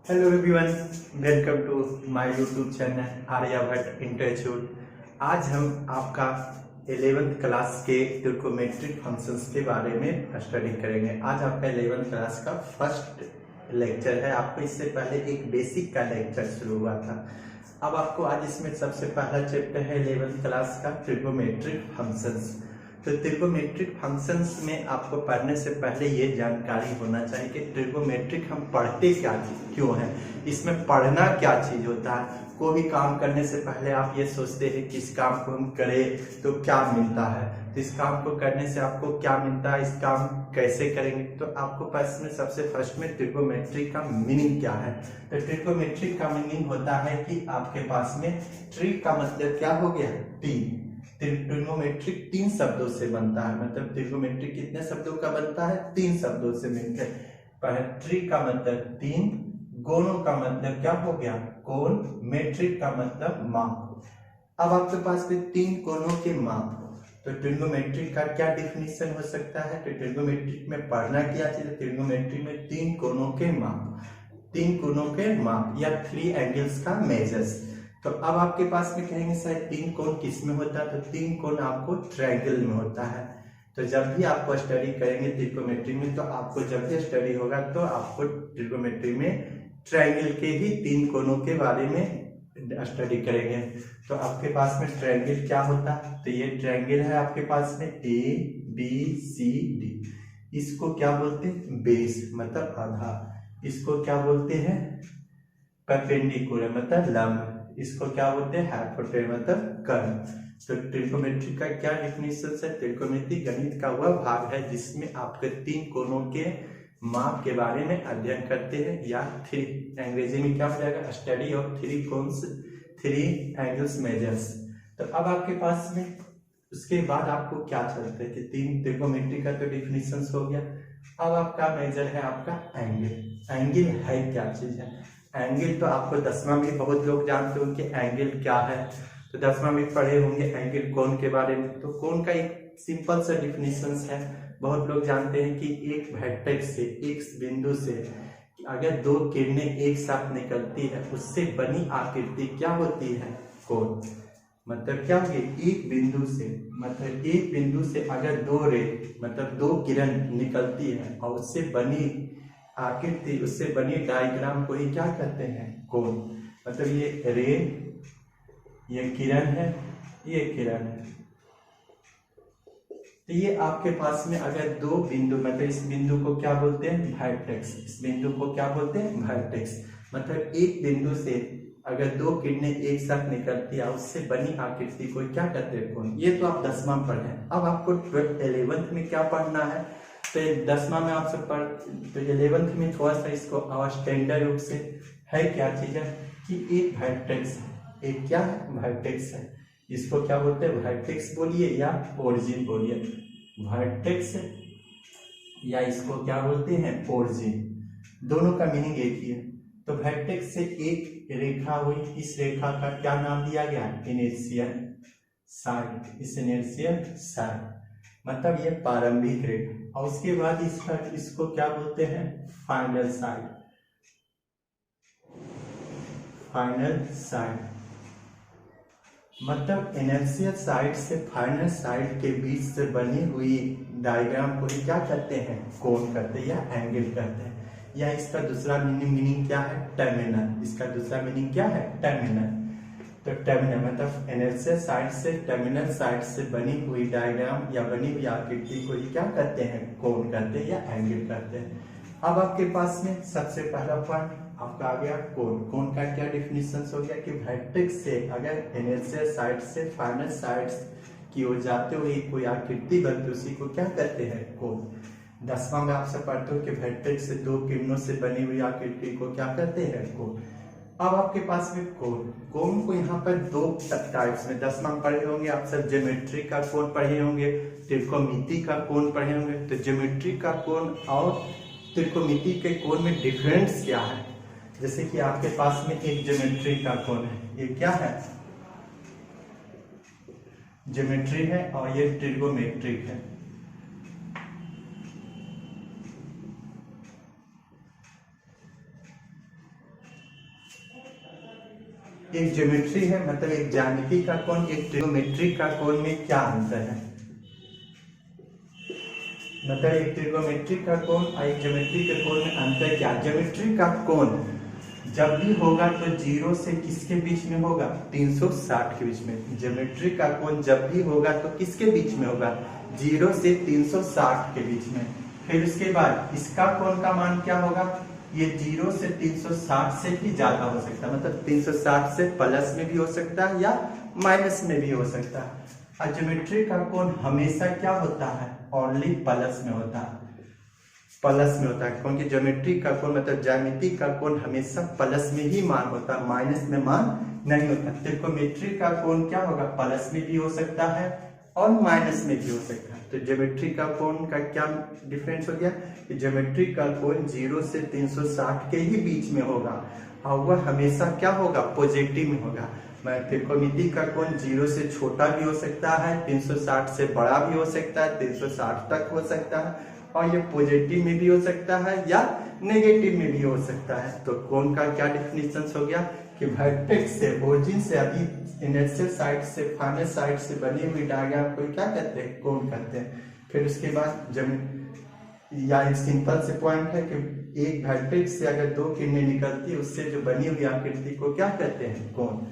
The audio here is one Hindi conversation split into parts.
Hello everyone, welcome to my YouTube channel Aryabhatta institute. आज हम आपका 11th क्लास के ट्रिग्नोमेट्रिक फंक्शंस के बारे में स्टडी करेंगे। आज आपका 11th क्लास का फर्स्ट लेक्चर है। आपको इससे पहले एक बेसिक का लेक्चर शुरू हुआ था। अब आपको आज इसमें सबसे पहला चैप्टर है 11th क्लास का ट्रिग्नोमेट्रिक फंक्शंस। तो ट्रिग्नोमेट्रिक फंक्शंस में आपको पढ़ने से पहले ये जानकारी होना चाहिए कि ट्रिग्नोमेट्रिक हम पढ़ते क्या क्यों हैं, इसमें पढ़ना क्या चीज होता है। कोई भी काम करने से पहले आप ये सोचते हैं कि इस काम को हम करें तो क्या मिलता है, तो इस काम को करने से आपको क्या मिलता है, इस काम कैसे करेंगे। तो आपको पास में सबसे फर्स्ट में ट्रिग्नोमेट्रिक का मीनिंग क्या है। तो ट्रिग्नोमेट्रिक का मीनिंग होता है कि आपके पास में ट्री का मतलब क्या हो गया, तीन। ट्रिग्नोमेट्रिक तीन शब्दों से बनता है, मतलब ट्रिग्नोमेट्रिक कितने शब्दों का बनता है, तीन शब्दों से मिलकर। पहले ट्री का मतलब तीन, गोनों का मतलब क्या हो गया, कोण, मेट्रिक का मतलब माप। अब आपके पास में तीन कोणों के माप, तो ट्रिग्नोमेट्रिक का क्या डिफिनीशन हो सकता है। तो ट्रिग्नोमेट्रिक में पढ़ना क्या चाहिए, ट्रिग्नोमेट्रिक में तीन कोणों के माप, तीन कोणों के माप या थ्री एंगल्स का मेजर्स। तो अब आपके पास में कहेंगे सर तीन कोण किस में होता है, तो तीन कोण आपको ट्रायंगल में होता है। तो जब भी आपको स्टडी करेंगे ट्रिग्नोमेट्री में, तो आपको जब भी स्टडी होगा तो आपको ट्रिग्नोमेट्री में ट्रायंगल के ही तीन कोणों के बारे में स्टडी करेंगे। तो आपके पास में ट्रायंगल क्या होता है, तो ये ट्रायंगल है आपके पास में ए बी सी डी। इसको क्या बोलते हैं, बेस मतलब आधा। इसको क्या बोलते हैं, परपेंडिकुलर मतलब लंब। इसको क्या बोलते हैं, हाइपोटेनस मतलब कर्ण। तो ट्रिग्नोमेट्री का क्या डिफिनेशन है, ट्रिग्नोमेट्री गणित का वह भाग है जिसमें आपके तीन कोणों के माप के बारे में अध्ययन करते हैं, या थ्री, अंग्रेजी में क्या हो जाएगा, study of three cones, three angles measures. तो अब आपके पास में उसके बाद आपको क्या चलता है कि तीन ट्रिग्नोमेट्री का तो डिफिनेशन हो गया। अब आपका मेजर है आपका एंगल। एंगल है क्या चीज है, एंगल तो आपको 10वां में बहुत लोग जानते होंगे एंगल क्या है। तो 10वां में पढ़े होंगे एंगल कोण के बारे में। तो कोण का एक सिंपल सा डिफिनेशन है, बहुत लोग जानते हैं कि एक वर्टेक्स से, एक बिंदु से अगर दो किरणें एक साथ निकलती है उससे बनी आकृति क्या होती है, कोण। मतलब क्या होगी, एक बिंदु से, मतलब एक बिंदु से अगर दो रे मतलब दो किरण निकलती है और उससे बनी आकृति, उससे बनी डायग्राम को ही क्या कहते हैं, कोण। मतलब ये रे, ये किरण है, ये किरण है। तो ये आपके पास में अगर दो बिंदु, मतलब इस बिंदु को क्या बोलते हैं, वर्टेक्स, इस बिंदु को क्या बोलते हैं, वर्टेक्स। मतलब एक बिंदु से अगर दो किरणें एक साथ निकलती है उससे बनी आकृति को क्या कहते हैं, कोण। ये तो आप 10वां पढ़े। अब आपको 11th में क्या पढ़ना है, तो 10वां में आपसे पढ़, तो 11th में थोड़ा सा इसको और स्टैंडर्ड रूप से है क्या चीज है कि एक वर्टेक्स है, एक क्या है, वर्टेक्स है। इसको क्या बोलते हैं, वर्टेक्स बोलिए या ओरिजिन बोलिए, वर्टेक्स या इसको क्या बोलते हैं, ओरिजिन, दोनों का मीनिंग एक ही है। तो वर्टेक्स से एक रेखा हुई, इस रेखा का क्या नाम दिया गया, इनिशियल साइड, इस इनिशियल साइड मतलब ये प्रारंभिक रेखा। और उसके बाद इसको क्या बोलते हैं, फाइनल साइड, फाइनल साइड मतलब इनिशियल साइड से फाइनल साइड के बीच से बनी हुई डायग्राम को ही क्या कहते हैं, कोण कहते हैं या एंगल कहते हैं। या इसका दूसरा मीनिंग क्या है, टर्मिनल। इसका दूसरा मीनिंग क्या है, टर्मिनल। तो टर्मिनल मतलब इनिशियल साइड से टर्मिनल साइड से बनी हुई डायग्राम या बनी हुई आकृति को ही क्या कहते हैं, कोण कहते हैं या एंगल कहते हैं। अब आपके पास में सबसे पहला पॉइंट आपका आ गया कोण। कोण का क्या डिफिनेशन हो गया कि वर्टेक्स से अगर इनिशियल साइड से फाइनल साइड की ओर जाते हुए कोई आकृति बनती उसी को क्या कहते हैं, कोण। 10वां में आपसे पढ़ते हो कि वर्टेक्स से दो किरणों से बनी हुई आकृति को क्या कहते हैं, कोण। अब आपके पास में कोण, कोण को यहाँ पर दो टाइप्स में 10वां में पढ़े होंगे आप सब, ज्योमेट्री का कोण पढ़े होंगे, त्रिकोणमिति का कोण पढ़े होंगे। तो ज्योमेट्री का कोण और त्रिकोणमिति के कोण में डिफरेंस क्या है। जैसे कि आपके पास में एक ज्योमेट्री का कोण है, ये क्या है, ज्योमेट्री है, और ये ट्रिगोमेट्रिक है। एक ज्योमेट्री है, मतलब एक ज्यामिति का कोण, एक ट्रिग्नोमेट्री का कोण में क्या अंतर है? मतलब एक ट्रिग्नोमेट्री का कोण और एक ज्योमेट्री के कोण में अंतर क्या? ज्योमेट्री का कोण जब भी होगा तो 0 से किसके बीच में होगा? 360 के बीच में। ज्योमेट्री का कोण जब भी होगा तो किसके बीच में होगा? 0 से 360 के बीच में। फिर उसके बाद इसका कोण का मान क्या होगा? ये 0 से 360 से भी ज्यादा हो सकता है, मतलब 360 से प्लस में भी हो सकता है या माइनस में भी हो सकता है। और ज्योमेट्री का कोण हमेशा क्या होता है? ओनली प्लस में होता है, प्लस में होता है, क्योंकि ज्योमेट्री का कोण मतलब ज्यामिति का कोण हमेशा प्लस में ही मान होता है, माइनस में मान नहीं होता। ट्रिग्नोमेट्री का कोण क्या होगा? प्लस में भी हो सकता है और माइनस में भी हो सकता है। तो ज्योमेट्री का कोण का क्या डिफरेंस हो गया कि ज्योमेट्री का कोण 0 से 360 के ही बीच में होगा और वह हमेशा क्या होगा? पॉजिटिव में होगा। त्रिकोणमिति का कोण 0 से छोटा भी हो सकता है, 360 से बड़ा भी हो सकता है, 360 तक हो सकता है, और ये पॉजिटिव में भी हो सकता है या नेगेटिव में भी हो सकता है। तो कोण का क्या डिफिनेशन हो गया कि वर्टेक्स से, ओरिजिन से, अभी इनिशियल साइड से फाइनल साइड से बनी हुई डायग्राम को क्या कहते हैं? कोण कहते हैं। फिर उसके बाद जब या एक सिंपल से पॉइंट है कि एक वर्टेक्स से अगर 2 किरणें निकलती है उससे जो बनी हुई आकृति को क्या कहते हैं? कोण।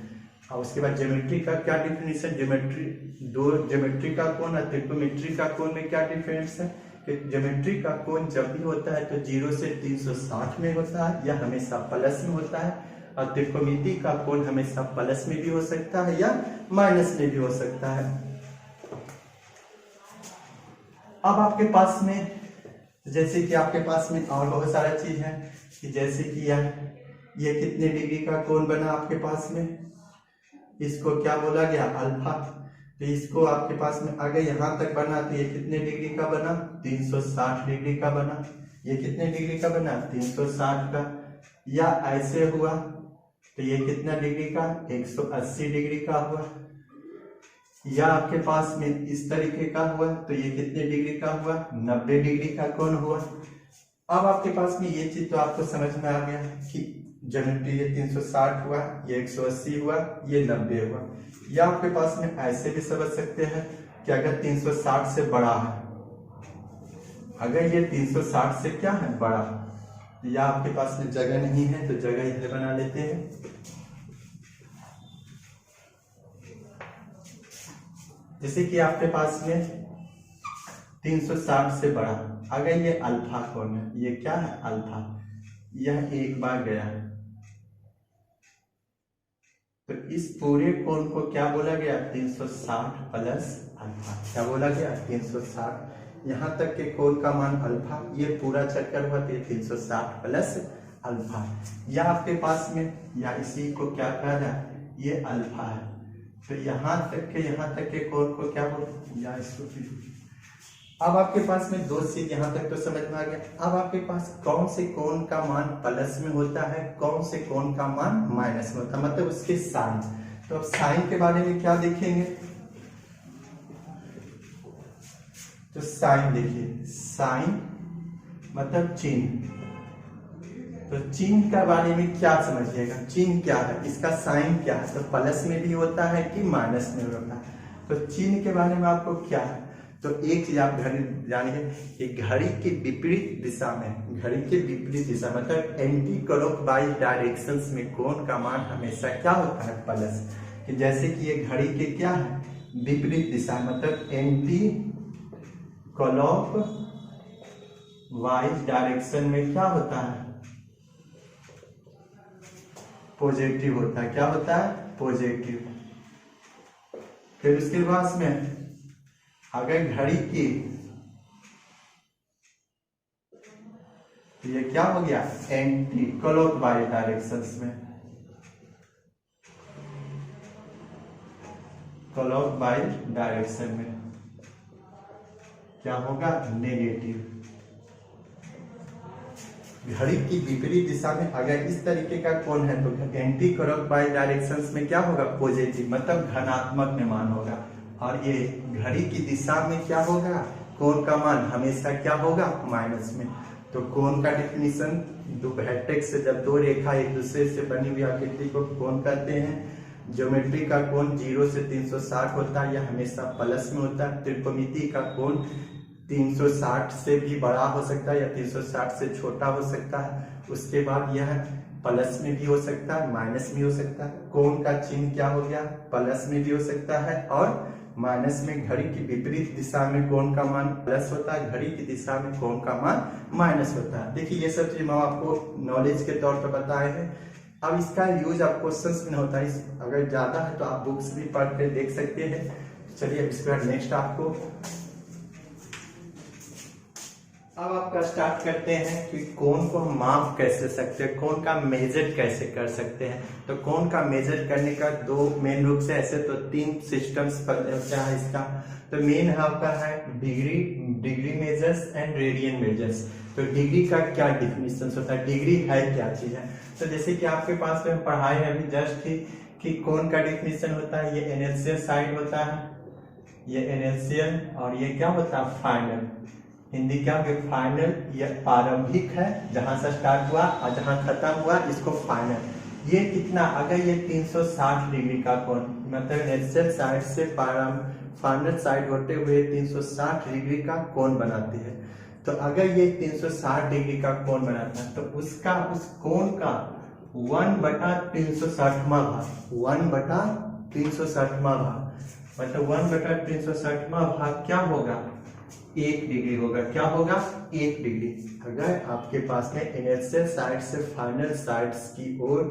और उसके बाद ज्योमेट्री का क्या डिफिनेशन? ज्योमेट्री का कोण और ट्रिग्नोमेट्री का कोण में क्या डिफरेंस है? ज्योमेट्री का कोण जब भी होता है तो 0 से 360 में होता है या हमेशा प्लस में होता है, और त्रिकोणमिति का कोण हमेशा प्लस में भी हो सकता है या माइनस में भी हो सकता है। अब आपके पास में, जैसे कि आपके पास में और बहुत सारा चीज है कि जैसे कि ये कितने डिग्री का कोण बना आपके पास में, इसको क्या बोला गया? अल्फा। तो इसको आपके पास में अगर यहाँ तक बना तो ये कितने डिग्री का बना? 360 डिग्री का बना। ये कितने डिग्री का बना? 360 का। या ऐसे हुआ तो ये कितना डिग्री का? 180 डिग्री का हुआ। या आपके पास में इस तरीके का हुआ तो ये कितने डिग्री का हुआ? 90 डिग्री का कोण हुआ। अब आपके पास में ये चीज तो आपको समझ में आ गया कि ज्योमेट्री ये 360 हुआ, ये 180 हुआ, ये 90 हुआ। या आपके पास में ऐसे भी समझ सकते हैं कि अगर 360 से बड़ा है, अगर ये 360 से क्या है? बड़ा, या आपके पास में जगह नहीं है तो जगह इधर बना लेते हैं। जैसे कि आपके पास में 360 से बड़ा, अगर ये अल्फा कोण है, ये क्या है? अल्फा। यह एक बार गया तो इस पूरे कोण को क्या बोला गया? 360 प्लस अल्फा। क्या बोला गया? 360। यहाँ तक के कोण का मान अल्फा, ये पूरा चक्कर हुआ तो ये 360 प्लस अल्फा। या आपके पास में, या इसी को क्या कहा जाए? ये अल्फा है, तो यहाँ तक के कोण को क्या बोलते? या इसको। अब आपके पास में 2 चीज यहाँ तक तो समझ में आ गया। अब आपके पास कौन से कोण का मान प्लस में होता है, कौन से कोण का मान माइनस में होता है, मतलब उसके साइन। तो अब साइन के बारे में क्या देखेंगे? तो साइन देखिए, साइन मतलब चिन्ह। तो चिन्ह के बारे में क्या समझिएगा? चिन्ह क्या है, इसका साइन क्या है? तो प्लस में भी होता है कि माइनस में होता है? तो चिन्ह के बारे में आपको क्या है? तो एक चीज आप जानिए कि घड़ी के विपरीत दिशा में, घड़ी के विपरीत दिशा मतलब एंटी क्लॉकवाइज डायरेक्शंस में कोण का मान हमेशा क्या होता है? प्लस। कि जैसे कि ये घड़ी के क्या है? विपरीत दिशा, मतलब एंटी क्लॉकवाइज डायरेक्शन में क्या होता है? पॉजिटिव होता है। क्या होता है? पॉजिटिव। फिर उसके बाद में अगर घड़ी की, तो ये क्या हो गया? एंटी क्लॉकवाइज डायरेक्शंस में, क्लॉकवाइज डायरेक्शन में क्या होगा? नेगेटिव। घड़ी की विपरीत दिशा में अगर इस तरीके का कोण है तो एंटी क्लॉकवाइज डायरेक्शंस में क्या होगा? पॉजिटिव, मतलब धनात्मक में मान होगा। और ये घड़ी की दिशा में क्या होगा? कोण का मान हमेशा क्या होगा? माइनस में। तो कोण का डिफिनीशन, दो वर्टेक्स से जब 2 रेखा एक दूसरे से बनी हुई आकृति को कोण कहते हैं। ज्योमेट्री का कोण 0 से 360 होता है, यह हमेशा प्लस में होता है। त्रिकोणमिति का कोण 360 से भी बड़ा हो सकता है या 360 से छोटा हो सकता है। उसके बाद यह प्लस में भी हो सकता है, माइनस में हो सकता है। कोण का चिन्ह क्या हो गया, प्लस में भी हो सकता है और माइनस में। घड़ी की विपरीत दिशा में कोण का मान प्लस होता है, घड़ी की दिशा में कोण का मान माइनस होता है। देखिए ये सब चीज हम आपको नॉलेज के तौर पर बताए हैं। अब इसका यूज आप क्वेश्चंस में होता है, अगर ज्यादा है तो आप बुक्स भी पढ़ के देख सकते हैं। चलिए इसके बाद नेक्स्ट आपको अब आपका स्टार्ट करते हैं कि कोण को हम माप कैसे सकते हैं, कोण का मेजर कैसे कर सकते हैं। तो कोण का मेजर करने का दो मेन रूप से, ऐसे तो 3 सिस्टम्स क्या है इसका। तो मेन आपका है degree measures and radian measures. तो डिग्री का क्या डिफिनेशन होता है, डिग्री है क्या चीज है। तो जैसे कि आपके पास में पढ़ाई है अभी जस्ट ही कि कोण का डिफिनेशन होता है, ये एनेक्सियल साइड होता है, ये एनेक्सियल, और ये क्या होता है फाइनल। हिंदी क्या हो, फाइनल। ये प्रारंभिक है जहां से स्टार्ट हुआ और जहां खत्म हुआ इसको फाइनल। ये कितना, अगर ये 360 डिग्री का कोण, मतलब एनेक्सियल साइड से फाइनल साइड होते हुए 360 डिग्री का कोण बनाती है। तो अगर ये 360 डिग्री का कोण बनाता है तो उसका उस कोण का 1/360वां भाग, 1/360वां भाग, मतलब 1/360वां भाग क्या होगा, 1 डिग्री होगा। क्या होगा, 1 डिग्री। अगर आपके पास में इनिशियल साइड से फाइनल साइड्स की ओर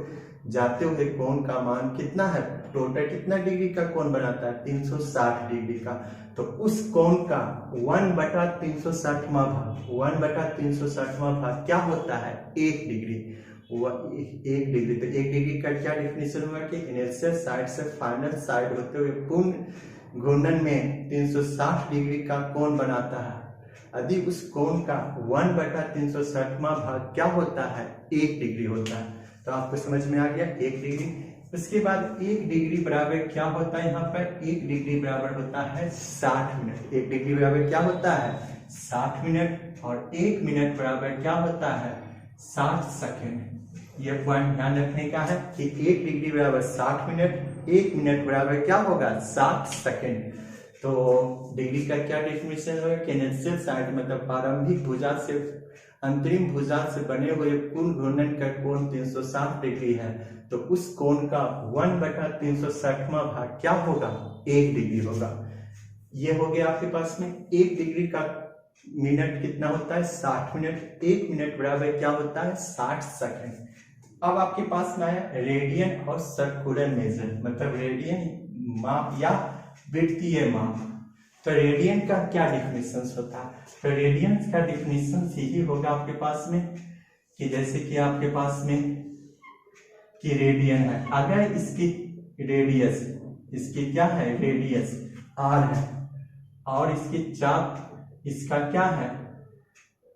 जाते हुए कोण का मान कितना है, टोटल कितना डिग्री का कोण बनाता है, 360 डिग्री का। तो उस कोण का 1/360वां भाग, 1/360वां भाग क्या होता है, 1 डिग्री। 1 डिग्री, तो 1 डिग्री का क्या डिफिनेशन हुआ कि इनिशियल साइड से फाइनल साइड होते हुए पूर्ण घूर्णन में 360 डिग्री का कोण बनाता है। यदि उस कोण का 1/360वां भाग क्या होता है, 1 डिग्री होता है। तो आपको समझ में आ गया 1 डिग्री। उसके बाद 1 डिग्री बराबर क्या होता है, यहाँ पर 1 डिग्री बराबर होता है 60 मिनट। 1 डिग्री बराबर क्या होता है, 60 मिनट। और 1 मिनट बराबर क्या होता है, 60 सेकेंड। यह पॉइंट ध्यान रखने का है कि 1 डिग्री बराबर 60 मिनट, 1 मिनट बराबर क्या होगा, 60 सेकेंड। तो डिग्री का क्या डेफिनेशन होगा कि इनिशियल साइड मतलब प्रारंभिक भुजा से अंतरिम भुजा से बने हुए पूर्ण घूर्णन का कोण 360 डिग्री है। तो उस कोण का 1/360वां भाग क्या होगा, 1 डिग्री होगा। ये हो गया आपके पास में। 1 डिग्री का मिनट कितना होता है, 60 मिनट। 1 मिनट बराबर क्या होता है, 60 सेकेंड। अब आपके पास में है रेडियन और सर्कुलर मेजर, मतलब रेडियन माप या वृत्तीय माप। तो रेडियन का क्या डिफिनेशन होता है, तो रेडियन का डिफिनेशन यही होगा आपके पास में कि जैसे कि आपके पास में कि रेडियन है, अगर इसकी रेडियस, इसकी क्या है रेडियस r है, और इसकी चाप, इसका क्या है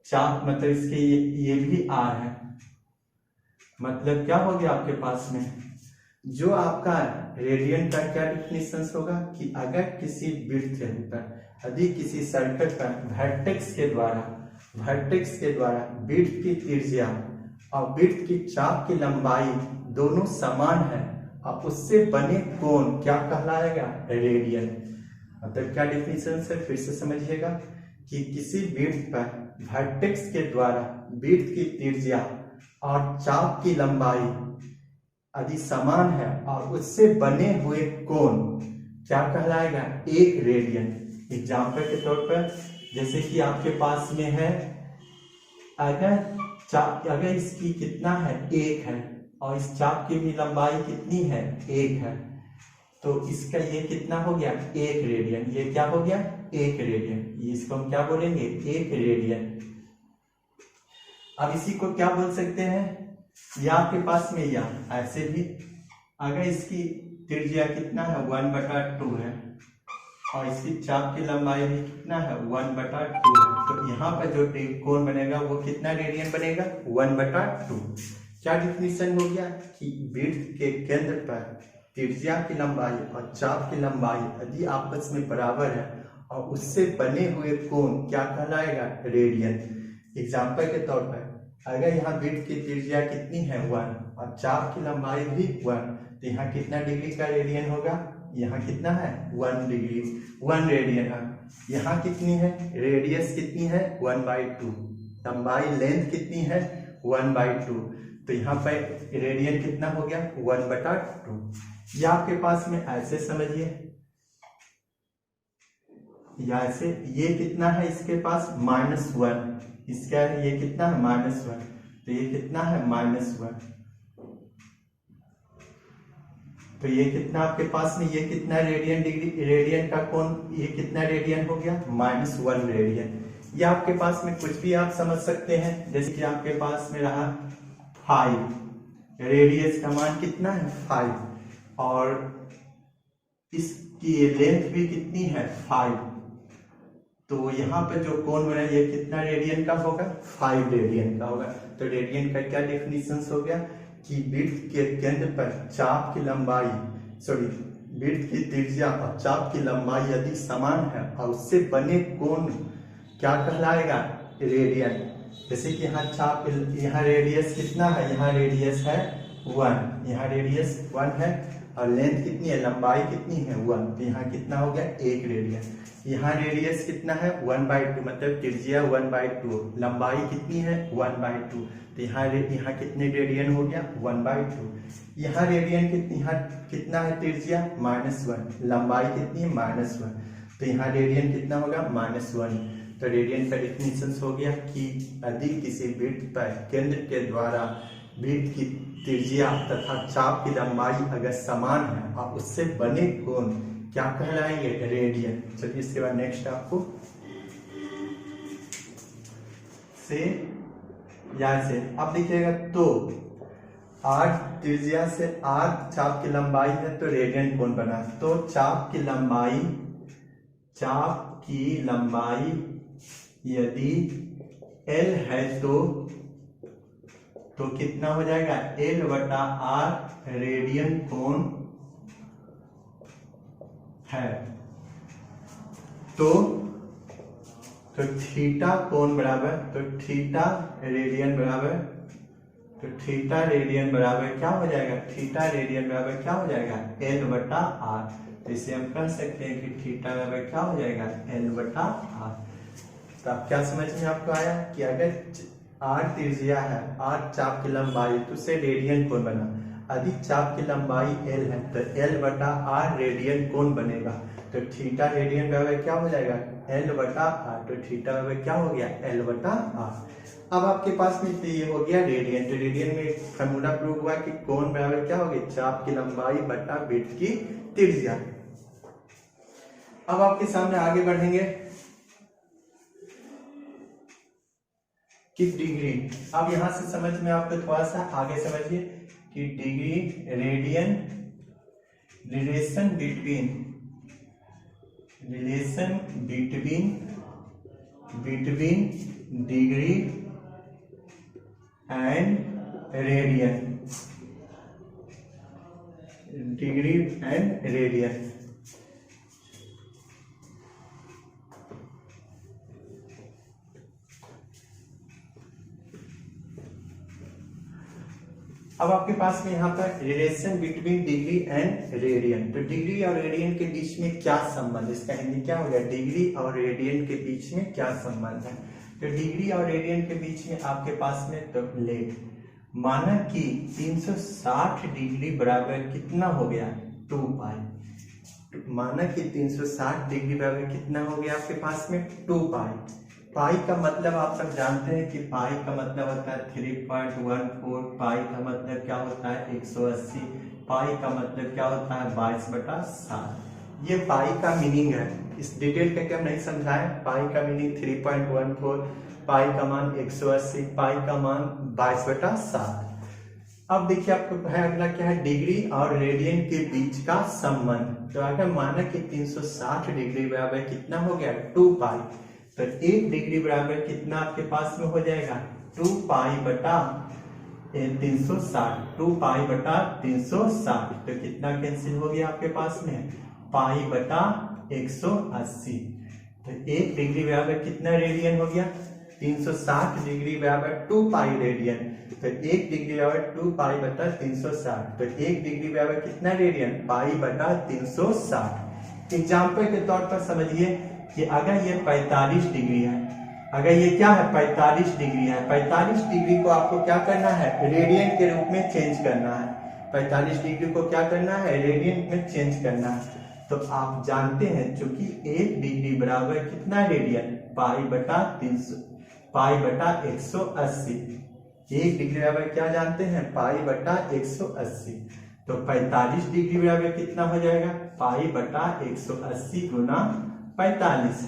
चाप, मतलब इसके ये भी r है। मतलब क्या हो गया आपके पास में, जो आपका रेडियन का क्या डिफिनेशन होगा कि अगर किसी वृत्त पर, यदि किसी सर्कल पर वर्टेक्स के द्वारा वृत्त की त्रिज्या और वृत्त की चाप की लंबाई दोनों समान है और उससे बने कोण क्या कहलाएगा, रेडियन। मतलब क्या डिफिनेशन है, फिर से समझिएगा कि किसी वृत्त पर वर्टेक्स के द्वारा वृत्त की त्रिज्या और चाप की लंबाई यदि समान है और उससे बने हुए कोण क्या कहलाएगा, 1 रेडियन। एग्जाम्पल के तौर पर जैसे कि आपके पास में है, अगर इसकी कितना है 1 है और इस चाप की भी लंबाई कितनी है 1 है, तो इसका ये कितना हो गया, 1 रेडियन। ये क्या हो गया, 1 रेडियन। इसको हम क्या बोलेंगे, 1 रेडियन। अब इसी को क्या बोल सकते हैं, या आपके पास में या ऐसे भी, अगर इसकी त्रिज्या कितना है 1/2 है और इसकी चाप की लंबाई भी कितना है 1/2 है, तो यहाँ पर जो कोण बनेगा वो कितना रेडियन बनेगा, 1/2। क्या डिफिनेशन हो गया कि वृत्त के केंद्र पर त्रिज्या की लंबाई और चाप की लंबाई यदि आपस में बराबर है और उससे बने हुए कोण क्या कहलाएगा, रेडियन। एग्जाम्पल के तौर पर अगर यहाँ वृत्त की त्रिज्या कितनी है 1 और चाप की लंबाई भी 1, तो यहाँ कितना डिग्री का रेडियन होगा, यहाँ कितना है 1 डिग्री 1 रेडियन है। यहाँ कितनी है रेडियस कितनी है 1/2, लंबाई लेंथ कितनी है 1/2, तो यहाँ पर रेडियन कितना हो गया 1/2। या आपके पास में ऐसे समझिए, या ऐसे ये कितना है इसके पास -1, इसका है ये कितना है -1, तो ये कितना है -1, तो ये कितना आपके पास में ये कितना रेडियन डिग्री रेडियन का कोण, ये कितना रेडियन हो गया -1 रेडियन। ये आपके पास में कुछ भी आप समझ सकते हैं, जैसे कि आपके पास में रहा 5, रेडियस का मान कितना है 5, और इसकी लेंथ भी कितनी है 5, तो यहाँ पे जो कोण बना ये कितना रेडियन का होगा 5 रेडियन का होगा। तो रेडियन का क्या डेफिनेशन हो गया कि वृत्त के केंद्र पर चाप की लंबाई वृत्त की त्रिज्या और चाप की लंबाई यदि समान है और उससे बने कोण क्या कहलाएगा रेडियन। जैसे कि यहाँ चाप, यहाँ रेडियस कितना है, यहाँ रेडियस है 1, यहाँ रेडियस 1 है और लेंथ कितनी है, लंबाई कितनी है 1, तो यहाँ कितना हो गया 1 रेडियन। यहाँ रेडियस कितना है 1/2, मतलब त्रिज्या 1/2, लंबाई कितनी है 1/2, तो यहाँ कितने रेडियन हो गया 1/2। यहाँ रेडियन यहाँ कितना है त्रिज्या -1, लंबाई कितनी है -1, तो यहाँ रेडियन कितना होगा -1। तो रेडियन का डेफिनेशन हो गया कि यदि किसी वृत्त पर केंद्र के द्वारा वृत्त की त्रिज्या तथा चाप की लंबाई अगर समान है और उससे बने कोण क्या कहलाएंगे रेडियन। चलिए इसके बाद नेक्स्ट आपको से अब देखिएगा, तो r त्रिज्या से r चाप की लंबाई है तो रेडियन कोण बना, तो चाप की लंबाई यदि l है तो कितना हो जाएगा L/r रेडियन कोण है। तो थीटा कोण बराबर, तो थीटा रेडियन बराबर क्या हो जाएगा, थीटा रेडियन बराबर क्या हो जाएगा L/r। तो इसे हम कह सकते हैं कि थीटा बराबर क्या हो जाएगा L/r। तो आप क्या समझ में आपको आया कि अगर r त्रिज्या है, r चाप की लंबाई, तो उससे रेडियन कोण बना। यदि चाप की लंबाई l है तो L/r रेडियन कोण बनेगा, तो थीटा रेडियन बराबर क्या हो जाएगा L/r, तो थीटा बराबर क्या हो गया L/r। अब आपके पास में ये हो गया रेडियन, तो रेडियन में एक फार्मूला प्रूव हुआ कि कोण बराबर क्या हो गया चाप की लंबाई बटा वृत्त की त्रिज्या। अब आपके सामने आगे बढ़ेंगे कि डिग्री। अब यहां से समझ में आपको थोड़ा सा आगे समझिए कि degree radian relation between degree and radian. अब आपके पास में यहाँ पर relation between degree and radian, तो डिग्री और रेडियन के बीच में क्या संबंध, इसका हिंदी क्या हो गया डिग्री और रेडियन के बीच में क्या संबंध है। तो डिग्री और रेडियन के बीच में आपके पास में तो लेट, माना कि 360 डिग्री बराबर कितना हो गया 2 पाई, माना कि 360 डिग्री बराबर कितना हो गया आपके पास में 2 पाई। पाई का मतलब आप सब जानते हैं कि पाई का मतलब होता है 3.14, पाई का मतलब क्या होता है 180, पाई का मतलब क्या होता है 22/7। ये पाई का मीनिंग है, इस डिटेल करके हम नहीं समझाएं। पाई का मीनिंग 3.14, पाई का मान 180, पाई का मान 22/7। अब देखिए आपको है अगला क्या है डिग्री और रेडियन के बीच का संबंध। तो अगर माना कि 360 डिग्री बराबर कितना हो गया 2 पाई, तो 1 डिग्री बराबर कितना आपके पास में हो जाएगा 2 पाई बटा 360, 2 पाई बटा 360, तो कितना कैंसिल हो गया आपके पास में पाई बटा 180। तो 1 डिग्री बराबर कितना रेडियन हो गया, 360 डिग्री बराबर 2 पाई रेडियन। तो 1 डिग्री बराबर 2 पाई बटा 360। तो 1 डिग्री बराबर कितना रेडियन? पाई बटा 360। एग्जाम्पल के तौर पर समझिए कि अगर ये 45 डिग्री है, अगर ये क्या है 45 डिग्री है, 45 डिग्री को आपको क्या करना है? रेडियन के रूप में चेंज करना है। 45 डिग्री को क्या करना है? रेडियन में चेंज करना है। तो आप जानते हैं चूंकि 1 डिग्री बराबर कितना रेडियन? पाई बटा 300, पाई बटा 180। 1 डिग्री बराबर क्या जानते हैं? पाई बटा 180। तो 45 डिग्री बराबर कितना हो जाएगा? पाई बटा 180 गुना 45।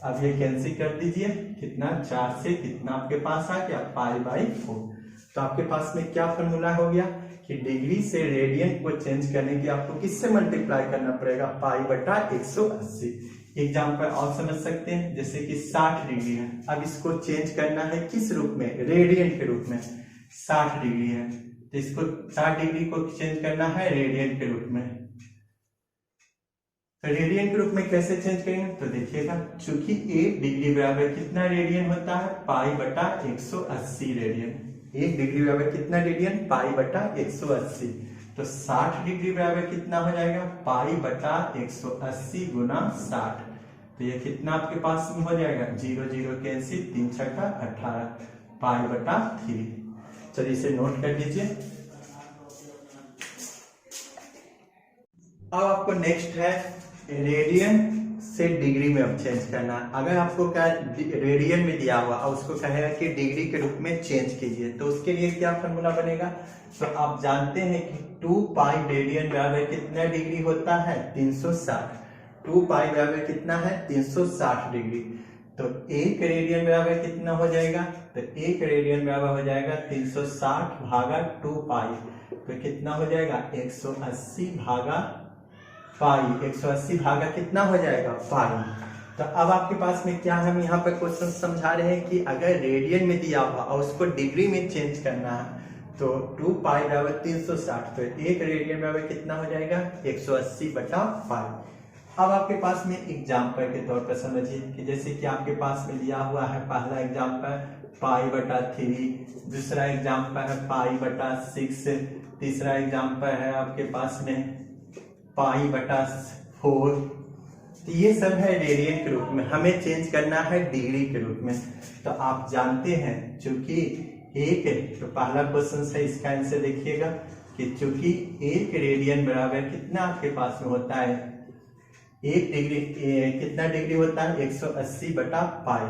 अब ये कैंसिल कर दीजिए, कितना 4 से कितना आपके पास आ गया? Pi by 4। तो आपके पास में क्या फॉर्मूला हो गया कि डिग्री से रेडियन को चेंज करने की आपको किससे मल्टीप्लाई करना पड़ेगा? पाई बटा 180। एग्जाम्पल और समझ सकते हैं, जैसे कि 60 डिग्री है, अब इसको चेंज करना है किस रूप में? रेडियन के रूप में। 60 डिग्री है तो इसको 60 डिग्री को चेंज करना है रेडियन के रूप में। तो रेडियन के रूप में कैसे चेंज करेंगे? तो देखिएगा, चूंकि 1 डिग्री बराबर कितना रेडियन होता है? पाई बटा 180 रेडियन। 1 डिग्री बराबर कितना रेडियन? पाई बटा 180। तो 60 डिग्री बराबर कितना हो जाएगा? पाई बटा 180 गुना 60। तो ये कितना आपके पास में हो जाएगा? 0 0 कैंसिल, 3 छक्का 18, पाई बटा 3। चलिए इसे नोट कर लीजिए। अब आपको नेक्स्ट है रेडियन से डिग्री में अब चेंज करना। अगर आपको क्या रेडियन में दिया हुआ और उसको कहेगा कि डिग्री के रूप में चेंज कीजिए, तो उसके लिए क्या फॉर्मूला बनेगा? तो आप जानते हैं कि 2 पाई रेडियन बराबर कितना डिग्री होता है? 360। 2 पाई बराबर कितना है? 360 डिग्री। तो 1 रेडियन बराबर कितना हो जाएगा? तो 1 रेडियन बराबर हो जाएगा 360 भागा 2 पाई। तो कितना हो जाएगा? 180 भागा पाई। 180 भागा कितना हो जाएगा? पाई। तो अब आपके पास में क्या हम यहाँ पर क्वेश्चन समझा रहे हैं कि अगर रेडियन में दिया हुआ और उसको डिग्री में चेंज करना है तो 2 पाई बराबर 360। तो 1 रेडियन बराबर कितना हो जाएगा? 180 बटा पाई। अब आपके पास में एग्जाम्पल के तौर पर समझिए कि जैसे कि आपके पास में दिया हुआ है पहला एग्जाम्पल पाई बटा 3, दूसरा एग्जाम्पल है पाई बटा 6, तीसरा एग्जाम्पल है आपके पास में पाई बटा 4। तो ये सब है रेडियन के रूप में, हमें चेंज करना है डिग्री के रूप में। तो आप जानते हैं चूंकि एक, तो पहला क्वेश्चन है इसका आंसर देखिएगा कि चूंकि 1 रेडियन बराबर कितना आपके पास में होता है? 1 डिग्री कितना डिग्री होता है? 180 बटा पाई।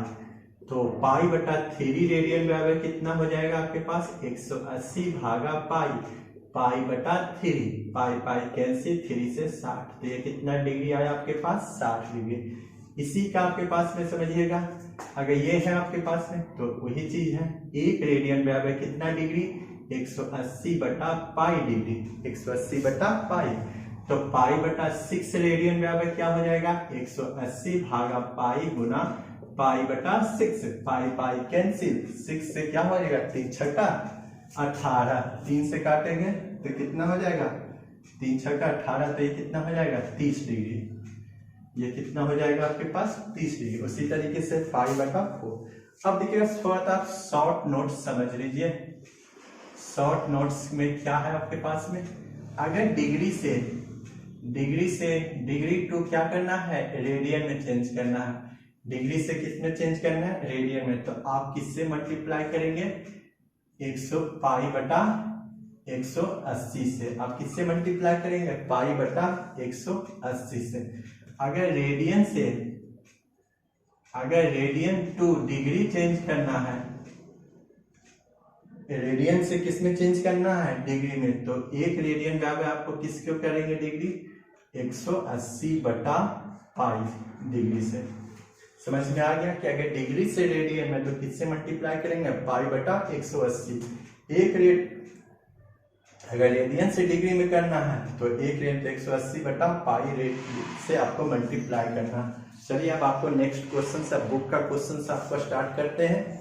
तो पाई बटा 3 रेडियन बराबर कितना हो जाएगा आपके पास? 180 भागा पाई, पाई बटा 3, पाई पाई कैंसिल, 3 से 60। तो ये कितना डिग्री आया आपके पास? 60 डिग्री। इसी का आपके पास में समझिएगा, अगर ये है आपके पास में तो वही चीज है। 1 रेडियन बराबर कितना डिग्री? 180 बटा पाई डिग्री, 180 बटा पाई। तो पाई बटा 6 रेडियन बराबर क्या हो जाएगा? 180 भागा पाई गुना पाई बटा 6, पाई पाई कैंसिल, 6 से क्या हो जाएगा? 3 छक्का 18, 3 से काटेंगे तो कितना हो जाएगा? 3 छक्का 18। तो ये कितना हो जाएगा? 30 डिग्री। ये कितना हो जाएगा आपके पास? 30 डिग्री। उसी तरीके से पाई बटा 4। अब देखिएगा थोड़ा सा शॉर्ट नोट्स समझ लीजिए। शॉर्ट नोट्स में क्या है आपके पास में? अगर डिग्री से डिग्री टू क्या करना है? रेडियन में चेंज करना है। डिग्री से किस में चेंज करना है? रेडियन में। तो आप किससे मल्टीप्लाई करेंगे? 100 पाई बटा 180 से। आप किससे मल्टीप्लाई करेंगे? पाई बटा 180 से। अगर रेडियन टू डिग्री चेंज करना है, रेडियन से किस में चेंज करना है? डिग्री में। तो 1 रेडियन बराबर आपको किसको करेंगे डिग्री? 180 बटा पाई डिग्री से। समझ में आ गया कि अगर डिग्री से रेडियन में तो किससे मल्टीप्लाई करेंगे? पाई बटा 180। अगर रेडियन से डिग्री में करना है तो 1 रेडियन तो 180 बटा पाई रेट से आपको मल्टीप्लाई करना। चलिए अब आपको नेक्स्ट क्वेश्चन से बुक का क्वेश्चन से आपको स्टार्ट करते हैं।